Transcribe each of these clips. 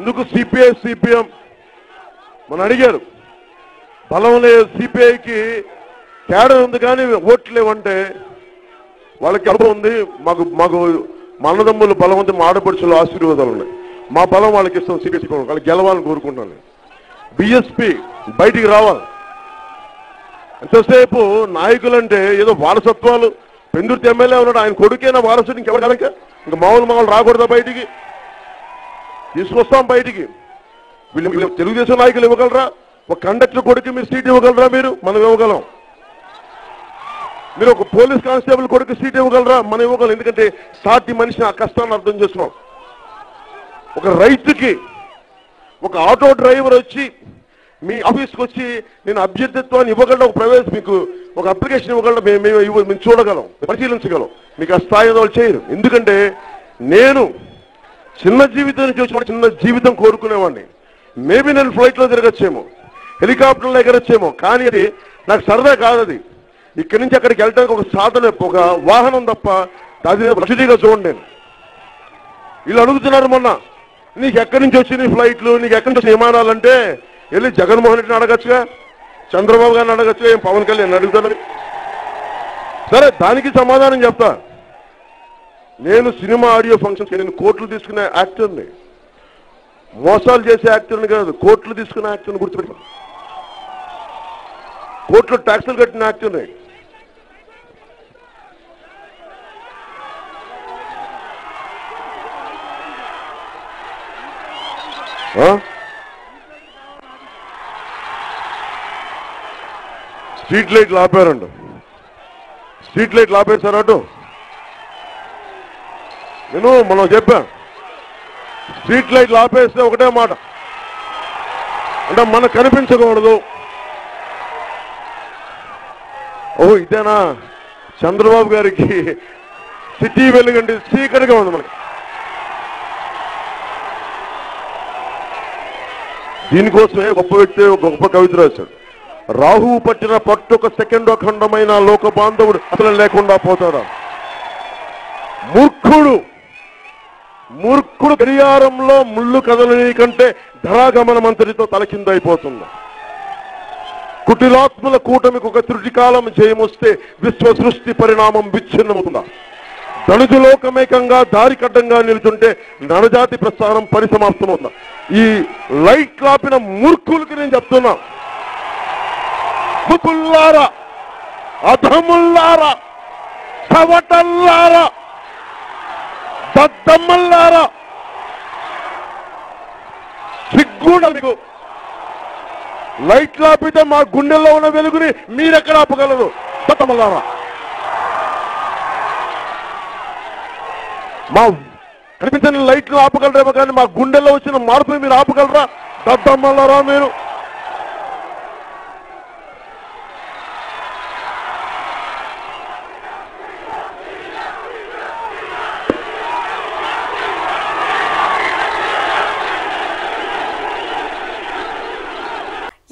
ఎందుకు CPI CPM మన అడిగారు, బలం లేదు సిపిఐకి తేడా ఉంది కానీ ఓట్లు లేవంటే వాళ్ళకి అనుభవం ఉంది. మాకు మాకు మా అన్నదమ్ములు బలం ఉంది, మా ఆడపడుచులు ఆశీర్వాదాలు ఉన్నాయి. మా బలం వాళ్ళకి ఇస్తాం. సిపిఐ వాళ్ళకి గెలవాలని కోరుకుంటున్నాను. బిఎస్పీ బయటికి రావాలి. ఎంతసేపు నాయకులంటే ఏదో వారసత్వాలు. పెందుర్తి ఎమ్మెల్యే ఉన్నాడు, ఆయన కొడుకేనా వారసుడు, ఇంకెవరు కనుక ఇంకా మామూలు రాకూడదా బయటికి? తీసుకొస్తాం బయటికి. వీళ్ళు తెలుగుదేశం నాయకులు ఇవ్వగలరా? ఒక కండక్టర్ కొడుకు మీరు సీట్ ఇవ్వగలరా? మనం ఇవ్వగలం. మీరు ఒక పోలీస్ కానిస్టేబుల్ కొడుకు సీట్ ఇవ్వగలరా? మనం ఇవ్వగలం. ఎందుకంటే సాటి మనిషిని ఆ కష్టాన్ని అర్థం చేస్తున్నాం. ఒక రైతుకి ఒక ఆటో డ్రైవర్ వచ్చి మీ ఆఫీస్కి వచ్చి నేను అభ్యర్థిత్వాన్ని ఇవ్వగలం. ఒక ప్రైవేట్ మీకు ఒక అప్లికేషన్ ఇవ్వగలం. మేము చూడగలం, పరిశీలించగలం. మీకు ఆ స్థాయి వాళ్ళు చేయరు. ఎందుకంటే నేను చిన్న జీవితం నుంచి వచ్చి చిన్న జీవితం కోరుకునేవాడిని. మేబీ నేను ఫ్లైట్లో తిరగచ్చేమో, హెలికాప్టర్లో ఎగరొచ్చేమో, కానీ అది నాకు సరదా కాదు. అది ఇక్కడి నుంచి అక్కడికి వెళ్ళడానికి ఒక సాధన, ఒక వాహనం తప్ప అది లగ్జరీగా చూడండి. నేను వీళ్ళు అడుగుతున్నారు మొన్న, నీకు ఎక్కడి నుంచి వచ్చి నీ ఫ్లైట్లు, నీకు ఎక్కడి నుంచి విమానాలంటే వెళ్ళి జగన్మోహన్ రెడ్డిని అడగచ్చుగా, చంద్రబాబు గారిని అడగచ్చుగా, ఏం పవన్ కళ్యాణ్ అడుగుతాను. సరే, దానికి సమాధానం చెప్తా. నేను సినిమా ఆడియో ఫంక్షన్స్ నేను కోట్లు తీసుకునే యాక్టర్ని, మోసాలు చేసే యాక్టర్ని కాదు, కోట్లు తీసుకునే యాక్టర్ని గుర్తుపెట్టాను. కోట్లు ట్యాక్సులు కట్టిన యాక్టర్ని. స్ట్రీట్ లైట్లు ఆపారండి. స్ట్రీట్ లైట్లు ఆపేశారు అటు. మనం చెప్పాం, స్ట్రీట్ లైట్లు ఆపేస్తే ఒకటే మాట, అంటే మనకు కనిపించకూడదు. ఓహో, ఇదేనా చంద్రబాబు గారికి సిటీ వెలుగంటే చీకటిగా ఉంది మనకి. దీనికోసమే గొప్ప వ్యక్తి గొప్ప కవిత రాశాడు. రాహువు పట్టిన పట్టొక సెకండ్ అఖండమైన లోక బాంధవుడు అసలు లేకుండా పోతాడా? మూర్ఖుడు గడియారంలో ముళ్ళు కదలని కంటే ధరాగమనం అంతటితో తలకిందైపోతుంది. కుటిలాత్మల కూటమికి ఒక త్రుటికాలం జయమొస్తే విశ్వ సృష్టి పరిణామం విచ్ఛిన్నమవుతుందా? ధనుజులోకమేకంగా దారి కడ్డంగా నిలుచుంటే నరజాతి ప్రస్థానం పరిసమాప్తమవుతుందా? ఈ లైట్ లాపిన మూర్ఖులకి నేను చెప్తున్నా, ముకుల్లారా, అధముల్లారా, సవటల్లారా, దద్దమ్మల్లారా, సిగ్గుండ మీకు. లైట్లు ఆపితే మా గుండెల్లో ఉన్న వెలుగుని మీరెక్కడ ఆపగలరు? దద్దమ్మల్లారా, మా కనిపించని లైట్లు ఆపగలరేమో కానీ మా గుండెల్లో వచ్చిన మార్పుని మీరు ఆపగలరా? దద్దమ్మల్లారా మీరు.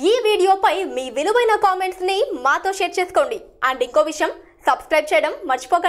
ఈ వీడియోపై మీ విలువైన కామెంట్స్ ని మాతో షేర్ చేసుకోండి. అండ్ ఇంకో విషయం, సబ్స్క్రైబ్ చేయడం మర్చిపోకండి.